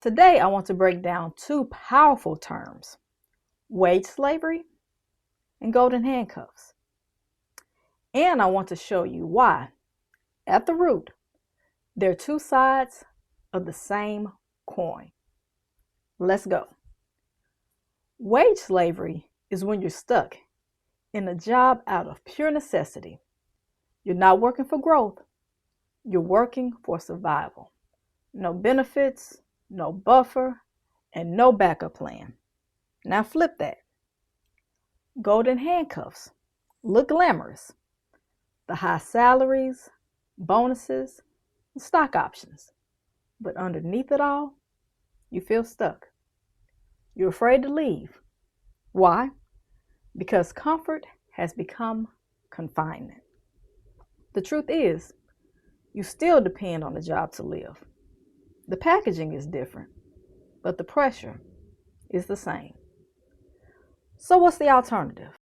Today, I want to break down two powerful terms: wage slavery and golden handcuffs. And I want to show you why, at the root, they're two sides of the same coin. Let's go. Wage slavery is when you're stuck in a job out of pure necessity. You're not working for growth, you're working for survival. No benefits, no buffer, and no backup plan. Now flip that. Golden handcuffs look glamorous. The high salaries, bonuses, and stock options. But underneath it all, you feel stuck. You're afraid to leave. Why? Because comfort has become confinement. The truth is, you still depend on the job to live. The packaging is different, but the pressure is the same. So what's the alternative?